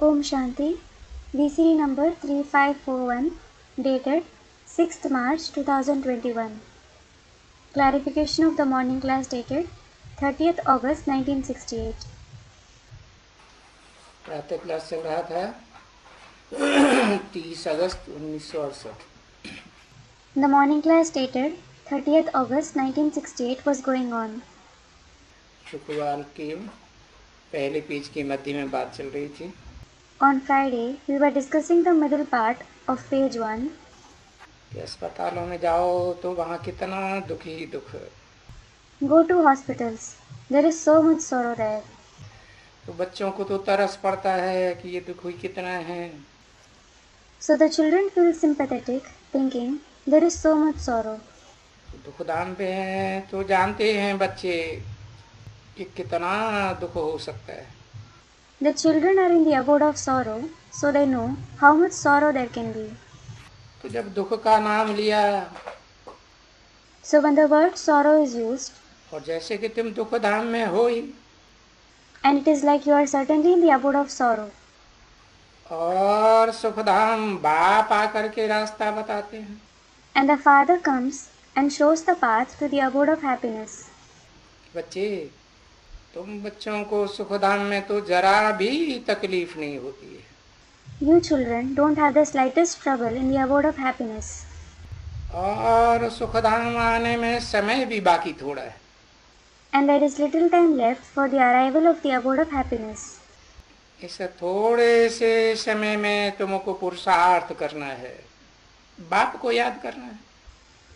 Om Shanti, VCD number 3541, dated 6th March 2021. Clarification of the morning class dated 30th August 1968. प्रातः class चल रहा था 30 अगस्त 1968। The morning class dated 30th August 1968 was going on. शुक्रवार के पहले page के मध्य में बात चल रही थी। On Friday, we were discussing the middle part of page 1. कि अस्पतालों में जाओ तो वहाँ कितना दुख ही दुख। Go to hospitals. There is so much sorrow there. तो बच्चों को तो तरस पड़ता है कि ये दुख ही कितना है। So the children feel sympathetic, thinking there is so much sorrow. दुख दान पे हैं तो जानते हैं बच्चे कि कितना दुख हो सकता है। The children are in the abode of sorrow, so they know how much sorrow there can be. तो जब दुख का नाम लिया So when the word sorrow is used, और जैसे कि तुम दुख धाम में हो ही, and it is like you are certainly in the abode of sorrow, और सुखधाम बाप आकर के रास्ता बताते हैं, and the Father comes and shows the path to the abode of happiness. बच्चे तुम बच्चों को सुखधाम में तो जरा भी तकलीफ नहीं होती है। You children don't have the slightest trouble in the abode of happiness. और सुखधाम आने में समय भी बाकी थोड़ा है। And there is little time left for the arrival of the abode of happiness. इस थोड़े से समय में तुमको पुरुषार्थ करना है, बाप को याद करना है।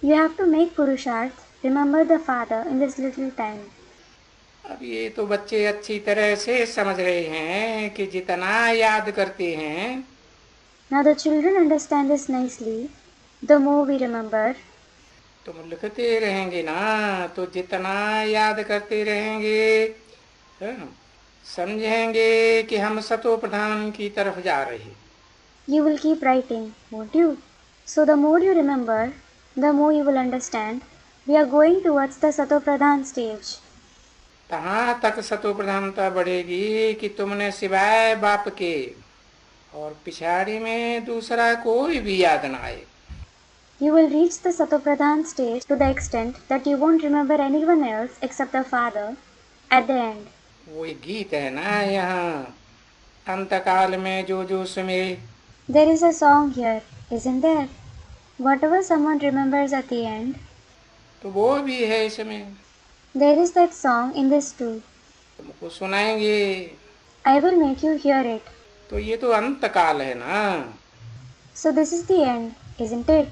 You have to make Purusharth, remember the Father in this little time. अब ये तो बच्चे अच्छी तरह से समझ रहे हैं कि जितना याद करते हैं, Now the children understand this nicely. The more we remember, तुम लिखते रहेंगे ना तो जितना याद करते रहेंगे समझेंगे कि हम सतो प्रधान की तरफ जा रहे हैं। you will keep writing, won't you? So the more you remember, the more you will understand. We are going towards the Sato Pradhan stage. कहाँ तक सतो प्रधानता बढ़ेगी कि तुमने सिवाय बाप के और पिछाड़ी में दूसरा कोई भी याद ना आए। You will reach the Sato Pradhan stage to the extent that you won't remember anyone else except the Father at the end. वो एक गीत है ना यहाँ, अंतकाल में जो जो Sumire. There is a song here, isn't there? Whatever someone remembers at the end, तो वो भी है इसमें, there is that song in this too. तुमको सुनाएंगे। I will make you hear it. तो ये तो अंतकाल है ना, So this is the end, isn't it?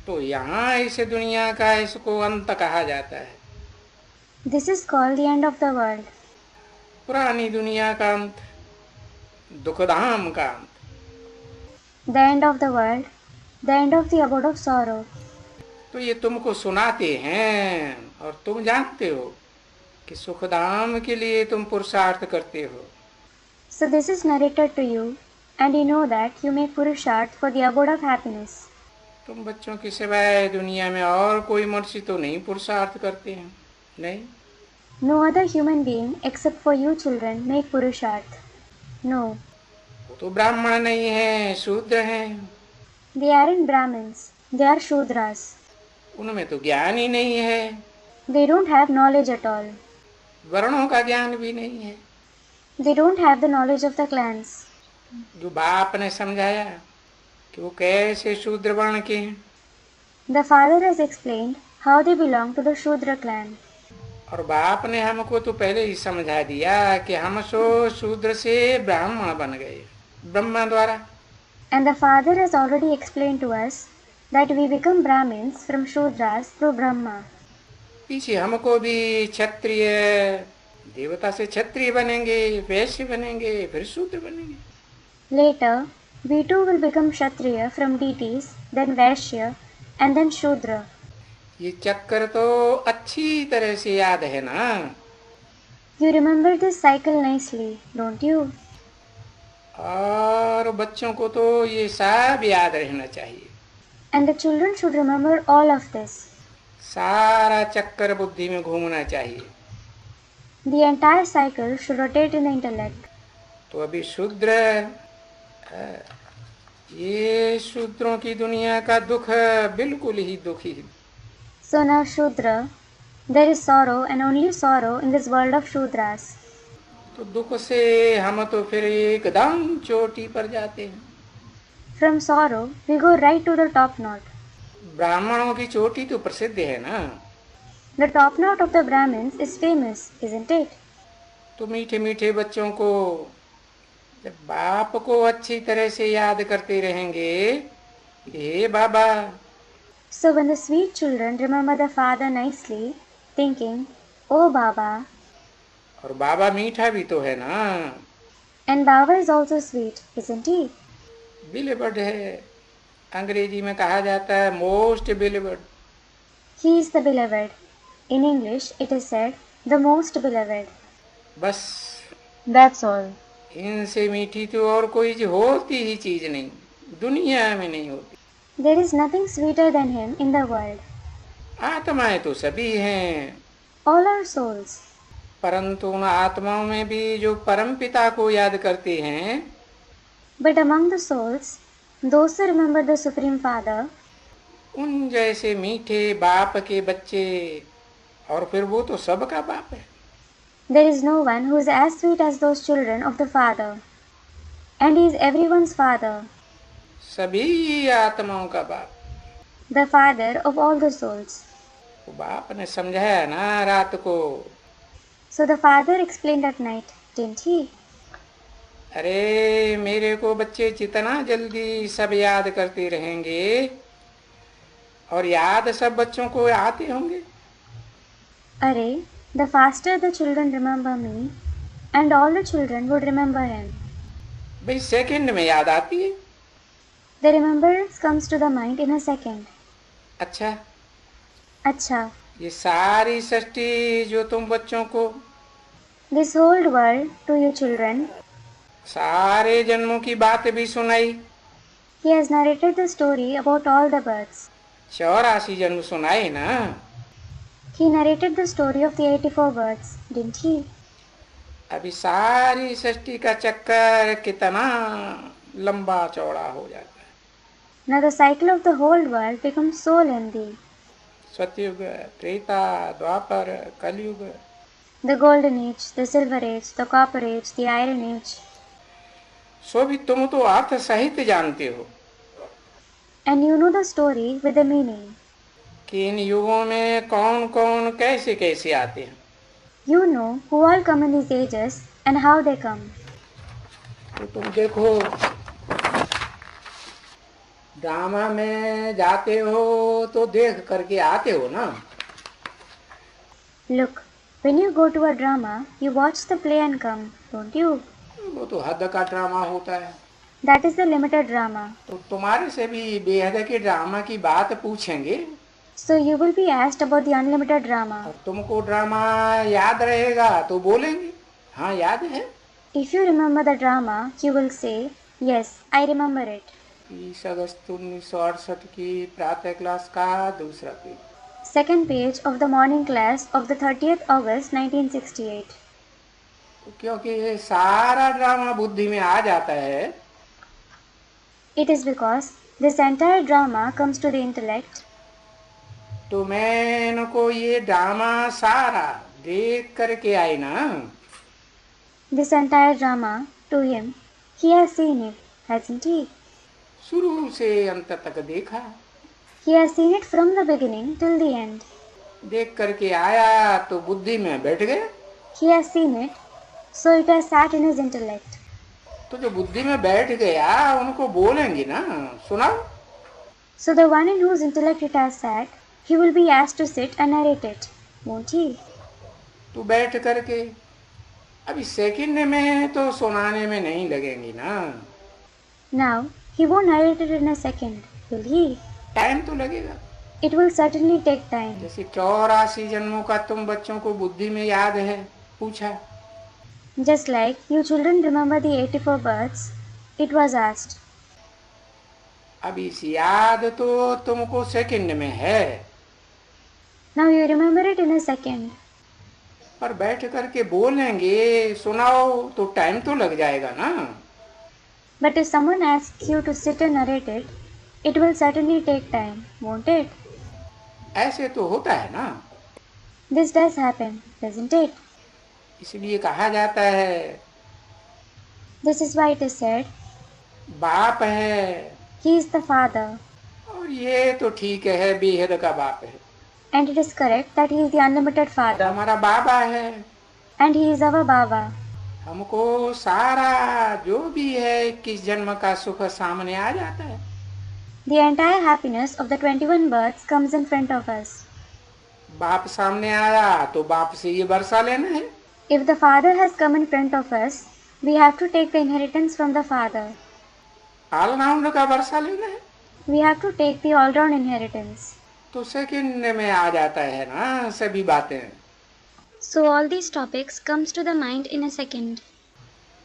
तो यहाँ इस दुनिया का इसको अंत कहा जाता है। This is called the end of the world. पुरानी दुनिया का अंत, दुखधाम का अंत। The end of the world, the end of the abode of sorrow. तो ये तुमको सुनाते हैं और तुम जानते हो कि सुखधाम के लिए तुम पुरुषार्थ करते हो। So this is narrated to you, and you know that you make Purusharth for the abode of happiness. तुम बच्चों के सिवाय दुनिया में और कोई मनुष्य तो नहीं पुरुषार्थ करते हैं, नहीं। No other human being except for you children make Purusharth. No. वो तो ब्राह्मण नहीं है, शूद्र हैं। They aren't Brahmins, they are Shudras. उनमें तो ज्ञान ही नहीं है, They don't have knowledge at all. वर्णों का ज्ञान भी नहीं है। They don't have the knowledge of the clans. जो बाप ने समझाया कि वो कैसे शूद्र वर्ण के हैं, The Father has explained how they belong to the Shudra clan. और बाप ने हमको तो पहले ही समझा दिया कि हम सो शूद्र से ब्राह्मण बन गए ब्रह्मा द्वारा। And the Father has already explained to us that we become Brahmins from Shudras through Brahma. पीछे हमको भी क्षत्रिय, देवता से क्षत्रिय बनेंगे, वैश्य बनेंगे, फिर शूद्र बनेंगे। Later, we too will become Kshatriya from deities, then Vaishya, and then Shudra. ये चक्कर तो अच्छी तरह से याद है ना। You remember this cycle nicely, don't you? और बच्चों को तो ये सब याद रहना चाहिए। And the children should remember all of this. सारा चक्कर बुद्धि में घूमना चाहिए। The entire cycle should rotate in the intellect. तो अभी शूद्र, ये शूद्रों की दुनिया का दुख बिल्कुल ही दुखी है। So now Shudra, there is sorrow and only sorrow in this world of Shudras. तो दुख से हम तो फिर एकदम चोटी पर जाते हैं। From sorrow, we go right to the top knot. ब्राह्मणों की चोटी तो प्रसिद्ध है ना। The top knot of the Brahmins is famous, isn't it? तो मीठे मीठे बच्चों को जब बाप को अच्छी तरह से याद करते रहेंगे, हे बाबा, So when the sweet children remember the father nicely, thinking, Oh Baba, और बाबा मीठा भी तो है ना, and Baba is also sweet, isn't he? बिलेवर्ड है, अंग्रेजी में कहा जाता है most बिलेवर्ड। He is the beloved. In English, it is said, the most beloved. बस That's all. इनसे मीठी तो और कोई होती ही चीज नहीं, दुनिया में नहीं होती। There is nothing sweeter than him in the world. आत्माएं तो सभी हैं, All are souls. परंतु उन आत्माओं में भी जो परम पिता को याद करते हैं, But among the souls, those who remember the Supreme Father, उन जैसे मीठे बाप के बच्चे, और फिर वो तो सबका बाप है। there is no one who is as sweet as those children of the Father. And he is everyone's Father, सभी आत्माओं का बाप। the Father of all the souls. वो बाप ने समझाया ना रात को, So the Father explained at night, didn't he? अरे मेरे को बच्चे जितना जल्दी सब याद करते रहेंगे, और याद सब बच्चों को आते होंगे। Array, the faster the children remember me, and all the children would remember him. भाई सेकंड में याद आती है। The remembrance comes to the mind in a second. अच्छा, Acha, ये सारी सृष्टि जो तुम बच्चों को this whole world to you children, सारे जन्मों की बात भी सुनाई, he has narrated the story about all the births. 84 जन्म सुनाए ना। He narrated the story of the 84 births, didn't he? अभी सारी सृष्टि का चक्कर कितना लंबा चौड़ा हो जाता है। Now the cycle of the whole world becomes so lengthy. सतयुग, त्रेता, द्वापर, कलयुग, The golden age, the silver age, the copper age, the iron age. सो भी तुम तो अर्थ सहित जानते हो And you know the story with the meaning. कि इन युगों में कौन कौन कैसे कैसे आते हैं। You know who all come in these ages and how they come. तो तुम देखो, ड्रामा में जाते हो तो देख करके आते हो ना। Look, when you go to a drama, you watch the play and come, don't you? वो तो हद का ड्रामा होता है। That is the limited drama. तो तुम्हारे से भी बेहद के ड्रामा की बात पूछेंगे, So you will be asked about the unlimited drama. और तुमको ड्रामा याद रहेगा तो बोलेंगे हाँ याद है। If you remember the drama, you will say, Yes, I remember it. 30 अगस्त 1968 की प्रातः क्लास का दूसरा page. Second page of the morning class of the 30th August 1968. क्योंकि ये सारा ड्रामा बुद्धि में आ जाता है, It is because this entire drama comes to the intellect. तो मैं इनको ये ड्रामा सारा देख करके आई ना। This entire drama, to him, he has seen it, hasn't he? शुरू से अंत तक देखा, He has seen it from the beginning till the end. देख करके आया तो बुद्धि में बैठ गए। He has seen it, so it has sat in his intellect. तो जो बुद्धि में बैठ गया उनको बोलेंगे ना, सुनाओ। So the one in whose intellect it has sat, he will be asked to sit and narrate it, won't he? तो बैठ करके अभी सेकंड में तो सुनाने में नहीं लगेंगी ना। Now, he won't narrate it in a second, will he? Time तो लगेगा। It will certainly take time. जैसे 84 जन्मों का तुम बच्चों को बुद्धि में याद है पूछा, Just like you children remember the 84 births, it was asked. अब इस याद तो तुमको सेकंड में है, Now you remember it in a second. और बैठ करके बोलेंगे सुनाओ तो टाइम तो लग जाएगा ना। But if someone asks you to sit and narrate it, it will certainly take time, won't it? ऐसे तो होता है ना। This does happen, doesn't it? इसलिए कहा जाता है This is why it is said, बाप है। He is the Father, और ये तो ठीक है, बेहद का बाप है। and it is correct that He is the unlimited Father, हमारा बाबा है। and He is our Baba. हमको सारा जो भी है 21 जन्म का सुख सामने आ जाता है। The entire happiness of the 21 births comes in front of us. बाप सामने आया तो बाप से ये वर्षा लेना है। If the Father has come in front of us, we have to take the inheritance from the Father. All round का वर्षा लेना है We have to take the all-round inheritance. तो सेकंड में आ जाता है ना सभी बातें। So all these topics comes to the mind in a second.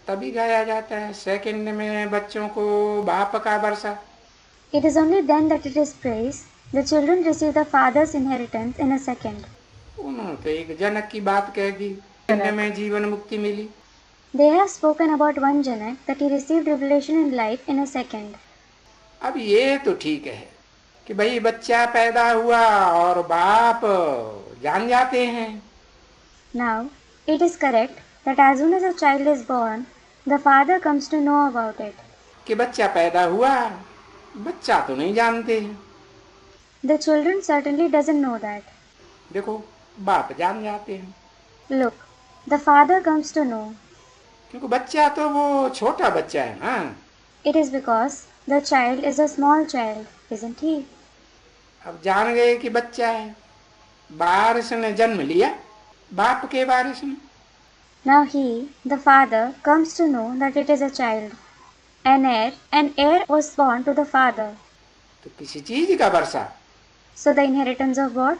तभी गाया जाता है सेकंड में बच्चों को बाप का वर्षा। It is only then that it is praised. The children receive the Father's inheritance in a second. उन्होंने तो एक जनक की बात कह दी, में जीवन मुक्ति मिली। They have spoken about one Janak that he received revelation in life in a second. अब ये तो ठीक है कि भाई बच्चा पैदा हुआ और बाप जान जाते हैं। Now, it is correct that as soon as a child is born, the father comes to know about it. कि बच्चा पैदा हुआ, बच्चा तो नहीं जानते हैं। The children certainly doesn't know that. देखो बाप जान जाते हैं। Look, the father comes to know. क्योंकि बच्चा तो वो छोटा बच्चा है ना। It is because the child is a small child, isn't he? अब जान गए कि बच्चा है। वारिस ने जन्म लिया, बाप के वारिस ने। Now he, the father, comes to know that it is a child. An heir was born to the father. तो किसी चीज का वर्षा। So the inheritance of what?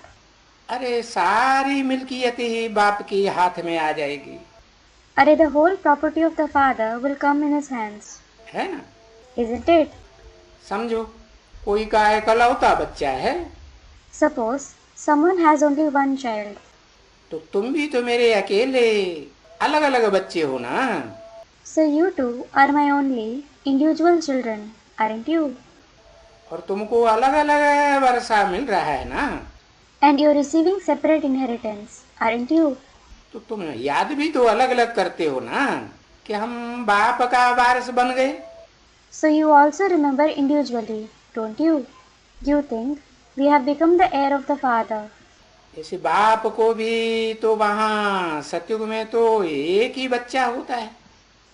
अरे सारी मिल्कियत ही बाप के हाथ में आ जाएगी। Arey, the whole property of the father will come in his hands. है ना? Isn't it? समझो कोई का इकलौता बच्चा है। Suppose someone has only one child. तो तुम भी तो मेरे अकेले अलग अलग बच्चे हो ना। So you two are my only individual children, aren't you? और तुमको अलग अलग वर्षा मिल रहा है ना। And you're receiving separate inheritance, aren't you? तो तुम याद भी तो अलग अलग करते हो ना कि हम बाप का वारिस बन गए। So you also remember individually, don't you? You think we have become the heir of the father. ऐसे बाप को भी तो वहाँ सतयुग में तो एक ही बच्चा होता है।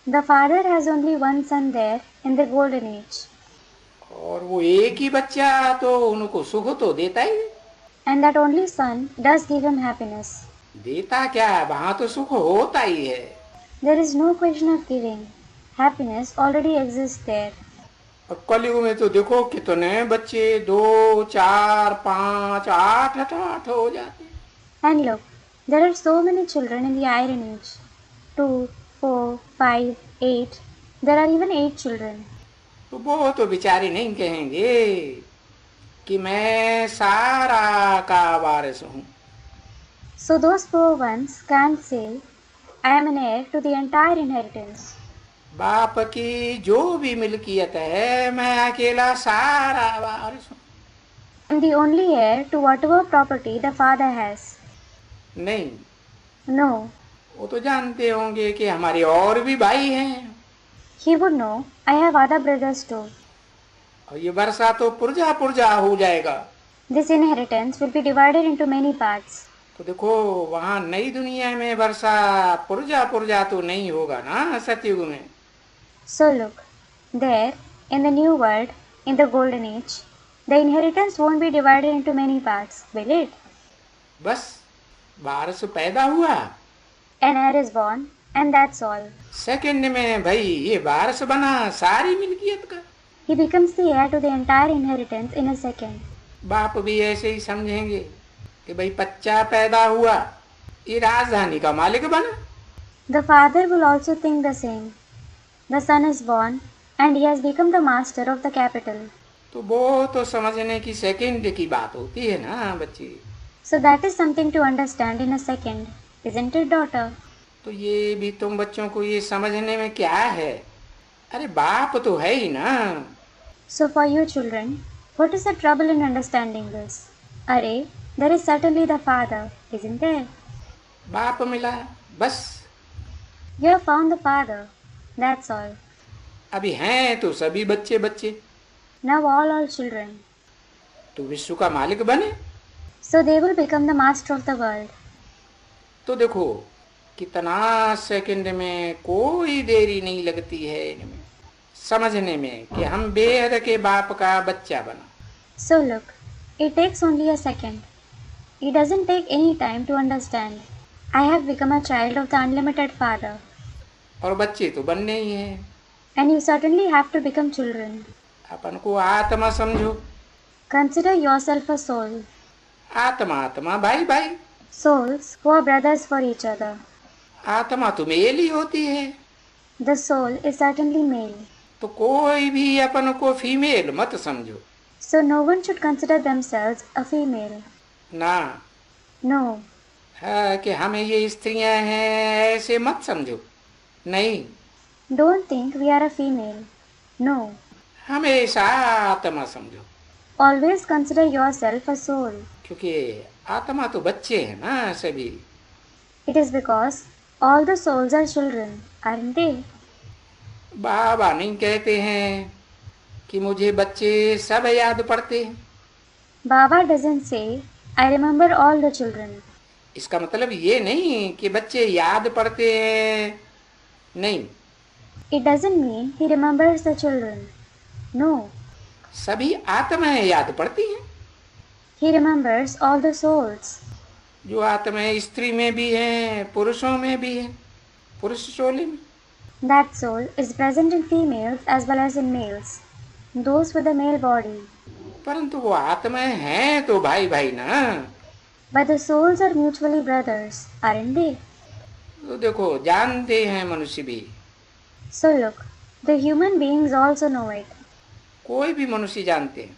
The father has only one son there in the golden age. और वो एक ही बच्चा तो उनको सुख तो देता ही। And that only son does give him happiness. देता क्या है, वहाँ तो सुख होता ही है। There is no question of giving. Happiness already exists there. और कलयुग में तो देखो कितने बच्चे 2, 4, 5, 8 हो जाते। And look, there are so many children in the iron age. 2, 4, 5, 8. There are even 8 children. तो वो तो बेचारे नहीं कहेंगे कि मैं सारा का वारिस हूँ। So those poor ones can't say, I am an heir to the entire inheritance. बाप की जो भी मिल्कियत है मैं अकेला सारा वारिस हूँ। I am the only heir to whatever property the father has. नहीं, No, वो तो जानते होंगे कि हमारे और भी भाई हैं। he would know, I have other brothers too. और ये वर्षा तो पुर्जा पुर्जा हो जाएगा। This inheritance will be divided into many parts. तो देखो वहाँ नई दुनिया में वर्षा पुर्जा पुर्जा तो नहीं होगा ना सतयुग में। So look, there, in the new world, in the golden age, the inheritance won't be divided into many parts, will it? बस वारिस पैदा हुआ, An heir is born, and that's all. Second में भाई ये वारिस बना सारी मिल्कियत का। He becomes the heir to the entire inheritance in a second. बाप भी ऐसे ही समझेंगे कि भाई बच्चा पैदा हुआ, ये राजधानी का मालिक बना। The father will also think the same. The son is born, and he has become the master of the capital. तो वो तो समझने की सेकंड की बात होती है ना बच्ची। So that is something to understand in a second. Isn't it, daughter? तो ये भी तुम बच्चों को ये समझने में क्या है? अरे बाप तो है ही ना। So for you children, what is the trouble in understanding this? Array, there is certainly the father, isn't there? बाप मिला, बस। You have found the father. That's all. अभी हैं तो सभी बच्चे बच्चे। Now all children. तो विश्व का मालिक बने। So they will become the master of the world. तो देखो कितना सेकंड में कोई देरी नहीं लगती है इनमें समझने में कि हम बेहद के बाप का बच्चा बना। So look, it takes only a second. It doesn't take any time to understand. I have become a child of the unlimited father. और बच्चे तो बनने ही हैं। And you certainly have to become children. अपन को आत्मा समझो। Consider yourself a soul. आत्मा आत्मा भाई भाई। Souls who are brothers for each other. आत्मा तो मेल ही होती है। The soul is certainly male. तो कोई भी अपन को फीमेल मत समझो। So no one should consider themselves a female. ना। No. हाँ कि हमें ये स्त्रियां हैं ऐसे मत समझो। नहीं। Don't think we are a female. No. हमेशा आत्मा समझो। Always consider yourself a soul. क्योंकि आत्मा तो बच्चे हैं ना सभी। It is because all the souls are children, aren't they? बाबा नहीं कहते हैं कि मुझे बच्चे सब याद पड़ते हैं। Baba doesn't say, I remember all the children. इसका मतलब ये नहीं कि बच्चे याद पड़ते हैं, नहीं। It doesn't mean he remembers the children. No. सभी आत्माएं याद पड़ती हैं। He remembers all the souls. जो आत्माएं स्त्री में भी हैं, पुरुषों में भी हैं, पुरुष चोले में। That soul is present in females as well as in males, those with the male body. परंतु वो आत्माएं हैं तो भाई भाई ना। But the souls are mutually brothers, aren't they? तो देखो जानते हैं मनुष्य भी। So look, the human beings also know it. कोई भी मनुष्य जानते हैं।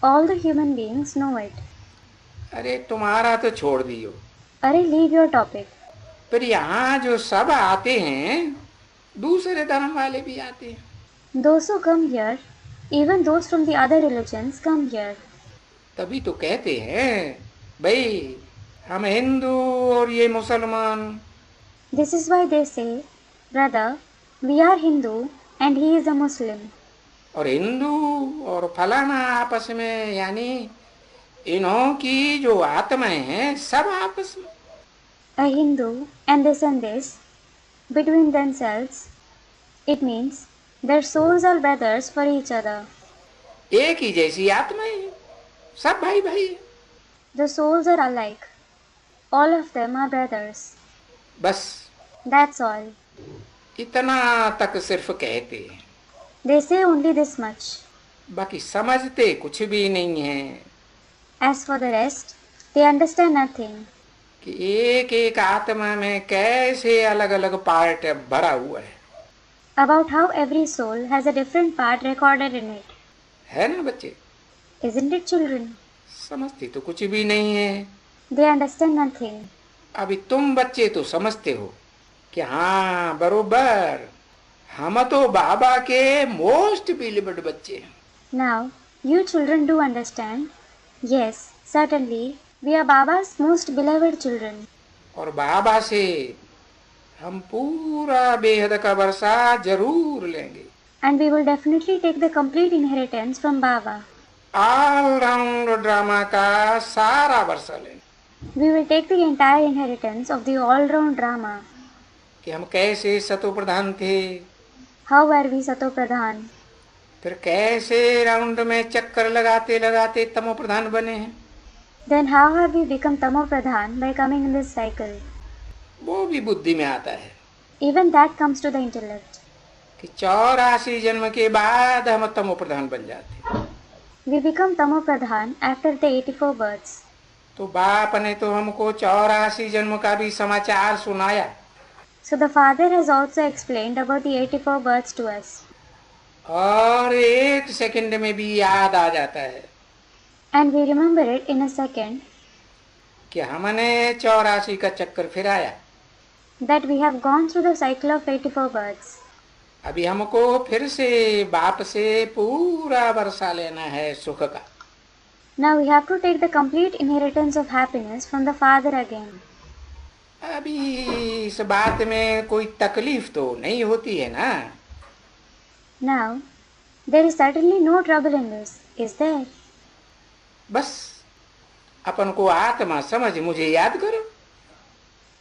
All the human beings know it. अरे तुम्हारा तो छोड़ दियो। अरे leave your topic. पर यहाँ जो सब आते हैं दूसरे धर्म वाले भी आते हैं। Those who come here, even those from the other religions come here. तभी तो कहते हैं भाई हम हिंदू और ये मुसलमान। This is why they say, brother, we are Hindu and he is a Muslim. और हिंदू और फलाना आपस में यानी इन्हों की जो आत्माएं हैं सब आपस में। A Hindu and this between themselves. It means their souls are brothers for each other. एक ही जैसी आत्माएं हैं, सब भाई भाई हैं। The souls are alike. All of them are brothers. बस That's all. इतना तक सिर्फ कहते हैं। They say only this much. बाकी समझते कुछ भी नहीं है। As for the rest, they understand nothing. कि एक एक आत्मा में कैसे अलग अलग पार्ट भरा हुआ है। About how every soul has a different part recorded in it. है ना बच्चे? Isn't it, children? समझते तो कुछ भी नहीं है। They understand nothing. अभी तुम बच्चे तो समझते हो कि हाँ बरोबर हम तो बाबा के मोस्ट बिलीव्ड बच्चे हैं। Now, you children do understand. Yes, certainly, we are Baba's most beloved children. और बाबा से हम पूरा बेहद का वर्षा जरूर लेंगे। And we will definitely take the complete inheritance from Baba. All round drama का सारा वर्षा लेंगे। We will take the entire inheritance of the all-round drama. कि हम कैसे सतो प्रधान थे, How were we Sato Pradhan? फिर कैसे राउंड में चक्कर लगाते लगाते तमो प्रधान बने हैं। Then how have we become Tamo Pradhan by coming in this cycle? वो भी बुद्धि में आता है Even that comes to the intellect. कि 84 जन्म के बाद हम तमो प्रधान बन जाते। We become Tamo Pradhan after the 84 births. तो बाप ने तो हमको 84 जन्म का भी समाचार सुनाया। So the Father has also explained about the 84 births to us. और एक सेकंड में भी याद आ जाता है। And we remember it in a second. कि हमने 84 का चक्कर फिराया। that we have gone through the cycle of 84 births. अभी हमको फिर से बाप से पूरा वर्षा लेना है सुख का। Now we have to take the complete inheritance of happiness from the Father again. अभी इस बात में कोई तकलीफ तो नहीं होती है ना? Now, there is certainly no trouble in this, is there? बस अपन को आत्मा समझ मुझे याद करो।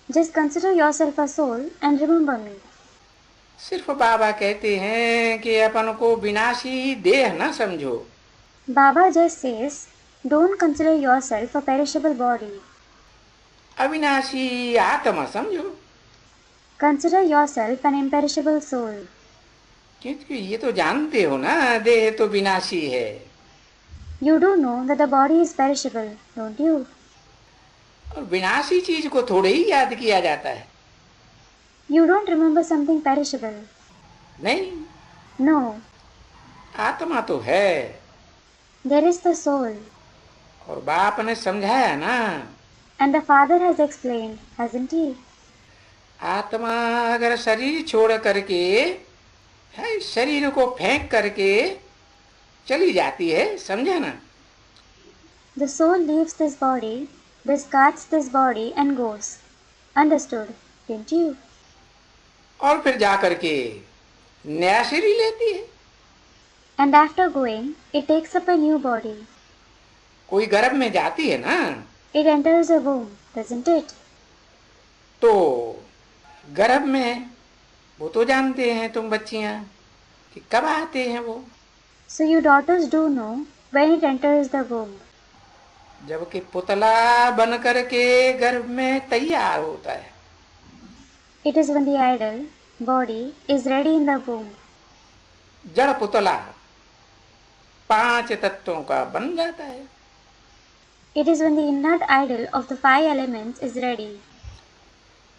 Just consider yourself a soul and remember me. सिर्फ बाबा कहते हैं कि अपन को विनाशी देह ना समझो। Baba just says, don't consider yourself a perishable body. अविनाशी आत्मा समझो। Consider yourself an imperishable soul. क्योंकि ये तो जानते हो ना, देह तो विनाशी है। You do know that the body is perishable, don't you? और विनाशी चीज को थोड़े ही याद किया जाता है। You don't remember something perishable. नहीं, No, आत्मा तो है। there is the soul. और बाप ने समझाया ना, And the Father has explained, hasn't he? आत्मा अगर शरीर छोड़ करके है, शरीर को फेंक करके चली जाती है, समझा ना? The soul leaves this body, discards this body and goes. Understood, didn't you? और फिर जा करके नया शरीर लेती है। And after going, it takes up a new body. कोई गर्भ में जाती है ना, It enters a womb, doesn't it? तो गर्भ में वो तो जानते हैं तुम बच्चियां कि कब आते हैं वो। So you daughters do know when it enters the womb. जबकि पुतला बन करके गर्भ में तैयार होता है। It is when the idol body is ready in the womb. जड़ पुतला 5 तत्वों का बन जाता है। It is when the inert idol of the 5 elements is ready.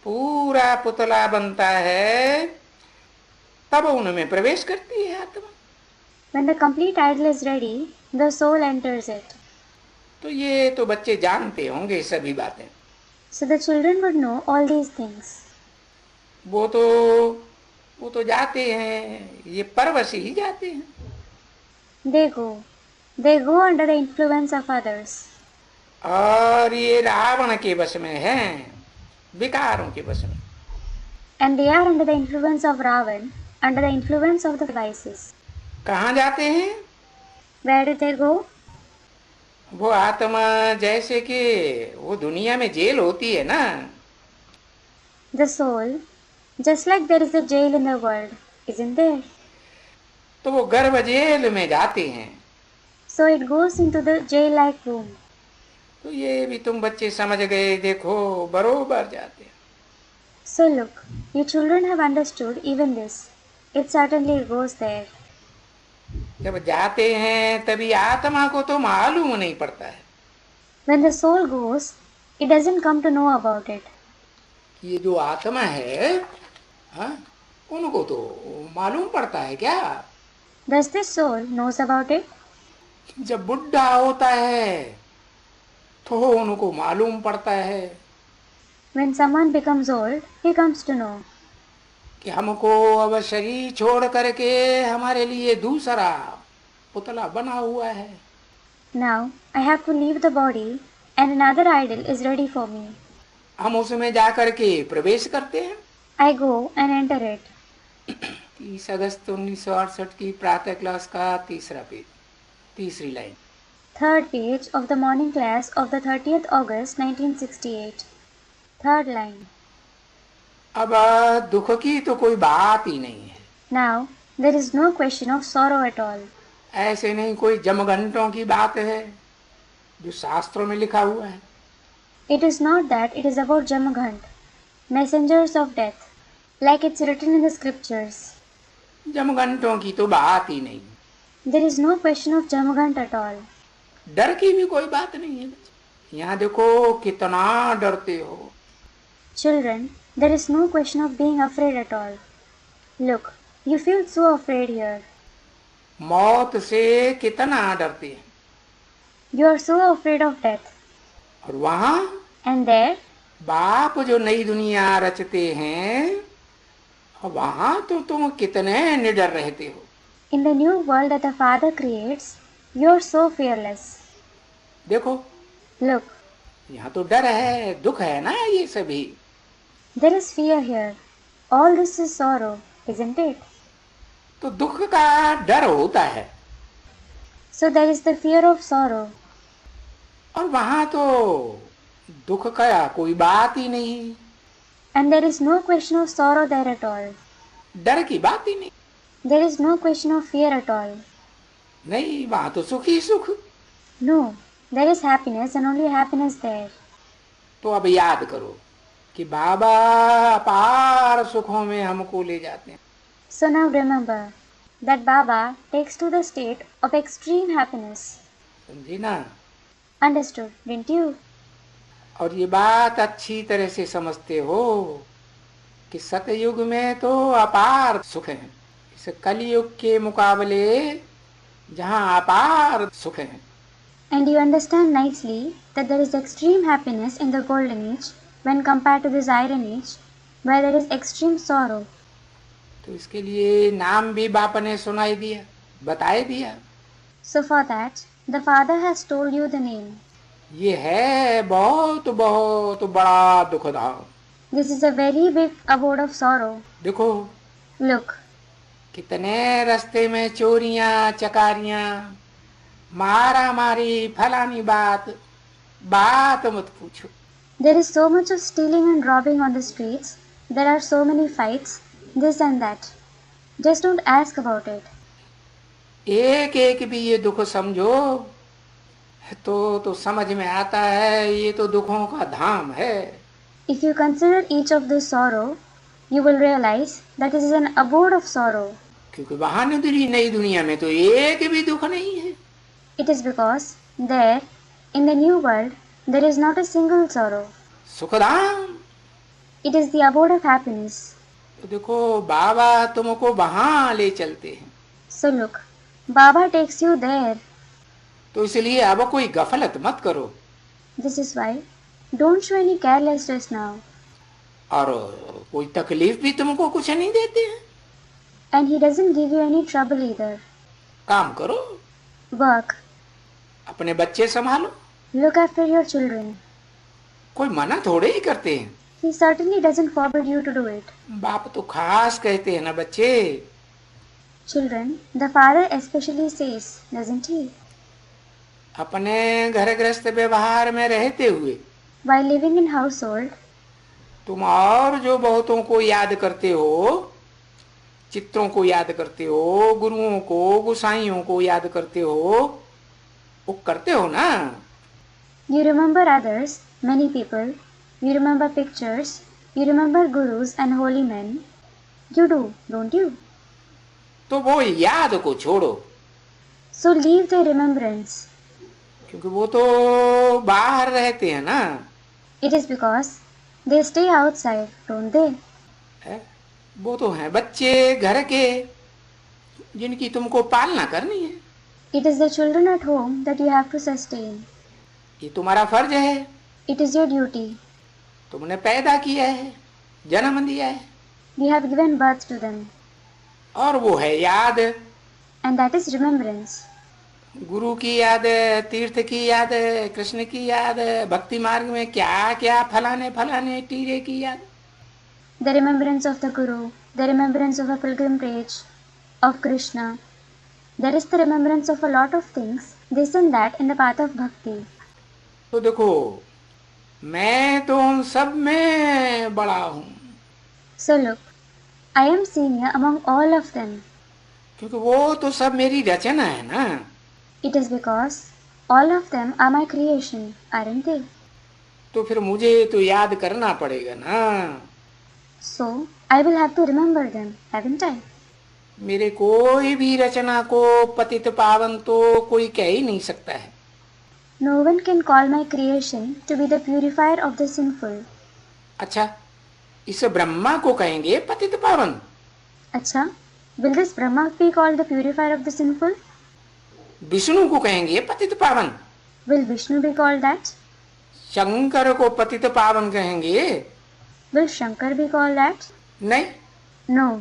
पूरा पुतला बनता है, तब उनमें प्रवेश करती है आत्मा। When the complete idol is ready, the soul enters it. तो ये तो बच्चे जानते होंगे सभी बातें। So the children would know all these things. वो तो जाते हैं, ये परवश ही जाते हैं। They go under the influence of others. और ये रावण के वश में हैं, विकारों के वश में। And they are under the influence of Ravan, under the influence of the vices. कहाँ जाते हैं? Where did they go? वो आत्मा जैसे कि वो दुनिया में जेल होती है ना, The soul, just like there is a jail in the world, isn't there? तो वो गर्भ जेल में जाते हैं। So it goes into the jail-like room. तो ये भी तुम बच्चे समझ गए, देखो बरोबर जाते हैं। So look, you children have understood even this. It certainly goes there. जब जाते हैं तभी आत्मा को तो मालूम नहीं पड़ता है। When the soul goes, it doesn't come to know about it. ये जो आत्मा है, हाँ, उनको तो मालूम पड़ता है क्या? Does this soul knows about it? जब बुढ़ा होता है तो उनको मालूम पड़ता है When someone becomes old, he comes to know. कि हमको अब शरीर छोड़ करके हमारे लिए दूसरा पुतला बना हुआ है। Now, I have to leave the body and another idol is ready for me. हम उसमें जा करके प्रवेश करते हैं। I go and enter it. 30 अगस्त 1968 की प्रातः क्लास का तीसरा पेज, तीसरी line. Third page of the morning class of the 30th August 1968. Third line. अब दुख की तो कोई बात ही नहीं है। Now, there is no question of sorrow at all. ऐसे नहीं कोई जमघंटों की बात है जो शास्त्रों में लिखा हुआ है। It is not that it is about Jamaghant, messengers of death, like it's written in the scriptures. जमघंटों की तो बात ही नहीं। There is no question of Jamaghant at all. डर की भी कोई बात नहीं है। यहाँ देखो कितना डरते हो। Children, there is no question of being afraid at all. Look, you feel so afraid here. मौत से कितना डरते हैं। You are so afraid of death. और वहाँ And there, बाप जो नई दुनिया रचते हैं, वहां तो तुम कितने निडर रहते हो। in the new world that the Father creates, you're so fearless. देखो, Look, यहाँ तो डर है, दुख है ना, ये सभी। there is fear here. All this is sorrow, isn't it? तो दुख का डर होता है, So there is the fear of sorrow. और वहां तो दुख का कोई बात ही नहीं, And there is no question of sorrow there at all. डर की बात ही नहीं। There is no question of fear at all. नहीं, वहां तो सुख ही सुख। No, there is happiness and only happiness there. तो अब याद करो कि बाबा अपार सुखों में हमको ले जाते हैं। So now remember that Baba takes to the state of extreme happiness. समझी ना? Understood, didn't you? और ये बात अच्छी तरह से समझते हो कि सतयुग में तो अपार सुख है, इस कलयुग के मुकाबले जहाँ अपार सुख है। And you understand nicely that there is extreme happiness in the golden age when compared to this iron age where there is extreme sorrow. तो इसके लिए नाम भी बाप ने सुनाई दिया, बताए दिया। So for that, the Father has told you the name. ये है बहुत बहुत बड़ा दुखदायक। This is a very big abode of sorrow. देखो, Look, कितने रास्ते में चोरियां चकारियां, मारा मारी, फलानी बात, बात मत पूछो। there is so much of stealing and robbing on the streets. There are so many fights, this and that. Just don't ask about it. एक एक भी ये दुख समझो तो समझ में आता है, ये तो दुखों का धाम है। If you consider each of this sorrow, you will realize that this is an abode of sorrow. क्योंकि वहां नई दुनिया में तो एक भी दुख नहीं है। It is because there, in the new world, there is not a single sorrow. Sukhdham. It is the abode of happiness. तो देखो, बाबा तुमको वहां ले चलते हैं। So look, Baba takes you there. तो इसलिए अब कोई गफलत मत करो। This is why, don't show any carelessness now. और कोई तकलीफ भी तुमको कुछ नहीं देते हैं। And he doesn't give you any trouble either. काम करो, Work. अपने बच्चे संभालो, Look after your children. कोई मना थोड़े ही करते हैं। He certainly doesn't forbid you to do it. बाप तो खास कहते हैं ना बच्चे। Children, the Father especially says, doesn't he? अपने घर गृहस्थ व्यवहार में रहते हुए While living in household, तुम और जो बहुतों को याद करते हो, चित्रों को याद करते हो, गुरुओं को, गुसाइयों को याद करते हो, वो करते हो ना। you remember others, many people, you remember pictures, you remember gurus and holy men. You do, don't you? तो वो याद को छोड़ो, So leave the remembrance. क्योंकि वो तो बाहर रहते हैं ना। It is because they stay outside, don't they? है? वो तो हैं बच्चे घर के, जिनकी तुमको पालना करनी है। It is the children at home that you have to sustain. ये तुम्हारा फर्ज है। It is your duty. तुमने पैदा किया है, जन्म दिया है, You have given birth to them. और वो है याद। And that is remembrance. गुरु की याद, तीर्थ की याद, कृष्ण की याद, भक्ति मार्ग में क्या क्या फलाने फलाने टीरे की याद। The remembrance of the Guru, the remembrance of a pilgrimage, of Krishna. There is the remembrance of a lot of things, this and that in the path of bhakti. तो देखो, मैं तो उन सब में बड़ा हूँ। So look, I am senior among all of them. क्योंकि वो तो सब मेरी रचना है ना। It is because all of them are my creation, aren't they? तो फिर मुझे तो याद करना पड़ेगा ना। So I will have to remember them, haven't I? मेरे कोई भी रचना को पतित पावन तो कोई कह ही नहीं सकता है। No one can call my creation to be the purifier of the sinful. अच्छा, इस ब्रह्मा को कहेंगे पतित पावन? अच्छा, will this Brahma be called the purifier of the sinful? Vishnu को कहेंगे पतित पावन? Will Vishnu be called that? Shankar को पतित पावन कहेंगे? Will Shankar be called that? नहीं, No.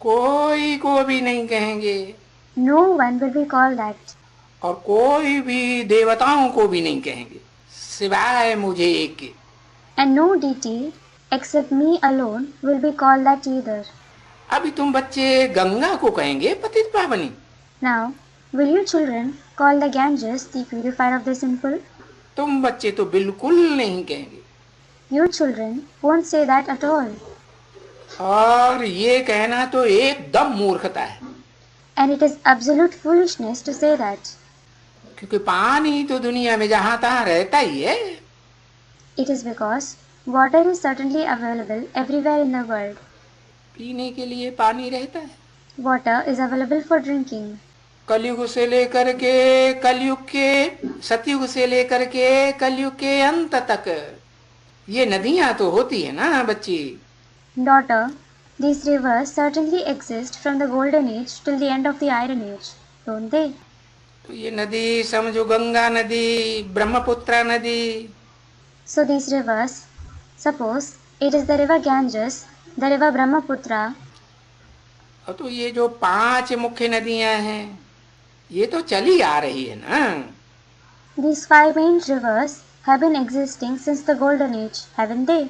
कोई को भी नहीं कहेंगे, No one will be called that. और कोई भी देवताओं को भी नहीं कहेंगे सिवाय मुझे एक के। And no deity except me alone will be called that either. अभी तुम बच्चे गंगा को कहेंगे पतित पावनी? Now, will you children call the Ganges the purifier of the sinful? तुम बच्चे तो बिल्कुल नहीं कहेंगे। You children won't say that at all. और ये कहना तो एकदम मूर्खता है, And it is absolute foolishness to say that. क्योंकि पानी तो दुनिया में जहां तहां रहता ही है। It is because water is certainly available everywhere in the world. पीने के लिए पानी रहता है। Water is available for drinking. कलयुग से लेकर के कलयुग के, सतयुग से लेकर के कलयुग के अंत तक ये नदियां तो होती है ना बच्ची। Daughter, these rivers certainly exist from the golden age till the end of the iron age, don't they? तो ये नदी समझो गंगा नदी, ब्रह्मपुत्र नदी, So these rivers, suppose it is the river Ganges, the river Brahmaputra, और तो ये जो 5 मुख्य नदियां हैं ये तो चली आ रही है ना। these 5 main rivers have been existing since the golden age, haven't they?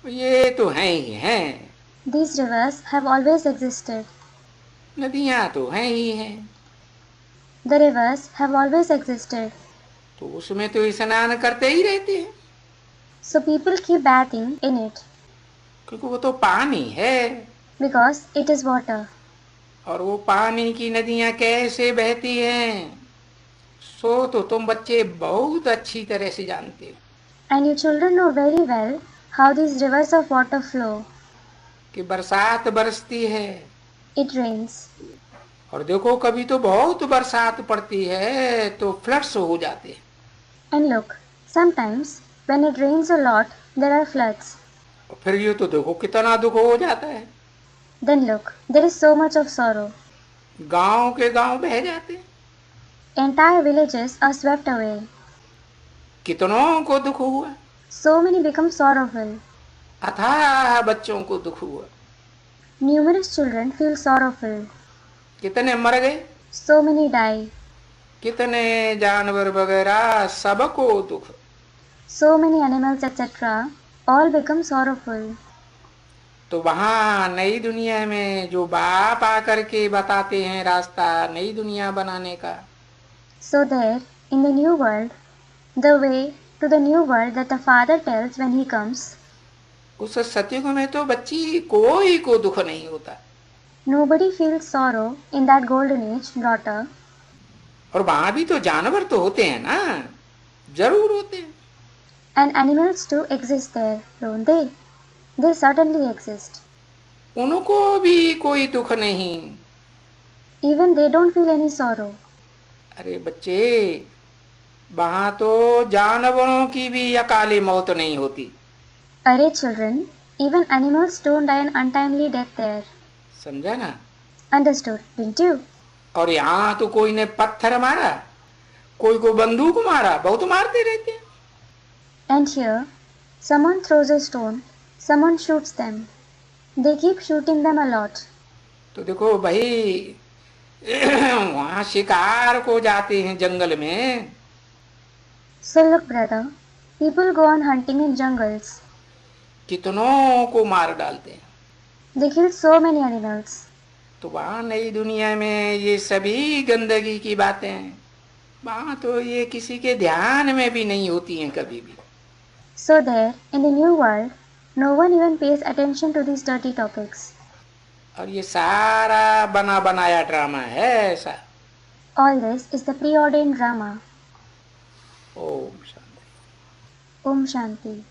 ये तो हैं ही हैं, These rivers have always existed. नदियां तो हैं ही हैं, The rivers have always existed. तो उसमें तो स्नान करते ही रहते हैं, So people keep bathing in it क्योंकि वो तो पानी है। because it is water. और वो पानी की नदियां कैसे बहती हैं सो तो तुम बच्चे बहुत अच्छी तरह से जानते हो And you children know very well how these rivers of water flow. कि बरसात बरसती है, It rains. और देखो कभी तो बहुत बरसात पड़ती है तो फ्लड्स हो जाते हैं। And look, sometimes when it rains a lot, there are floods. और फिर ये तो देखो कितना दुख हो जाता है, Then look, there is so much of sorrow. गांव के गांव बह जाते हैं, Entire villages are swept away. कितनों को दुख हुआ, So many become sorrowful. अथाह बच्चों को दुख हुआ, Numerous children feel sorrowful. कितने मर गए, So many die. कितने जानवर वगैरह सबको दुख। So many animals, etc., all become sorrowful. तो वहां नई दुनिया में जो बाप आकर के बताते हैं रास्ता नई दुनिया बनाने का, So there, in the new world, the way to the new world that the Father tells when he comes, उस सतयुग में तो बच्ची कोई को दुख नहीं होता, nobody feels sorrow in that golden age, daughter. और वहां भी तो जानवर तो होते हैं ना, जरूर होते हैं। And animals too exist there, don't they? They certainly exist. उनको भी कोई दुख नहीं। Even they don't feel any sorrow. अरे बच्चे, वहां तो जानवरों की भी अकाली मौत नहीं होती। Array children, even animals don't die an untimely death there. समझा ना? Understood, didn't you? और यहाँ तो कोई ने पत्थर मारा, कोई को बंदूक मारा, बहुत मारते रहते हैं। And here, someone throws a stone, someone shoots them. They keep shooting them a lot. तो देखो भाई वहां शिकार को जाते हैं जंगल में, So look, brother, people go on hunting in jungles. कितनों को मार डालते हैं। They kill so many animals. तो वहां नई दुनिया में ये सभी गंदगी की बातें, वहां तो ये किसी के ध्यान में भी नहीं होती हैं कभी भी। So there, in the new world, no one even pays attention to these dirty topics. और ये सारा बना बनाया ड्रामा है ऐसा। All this is the preordained drama. Om Shanti. Om Shanti.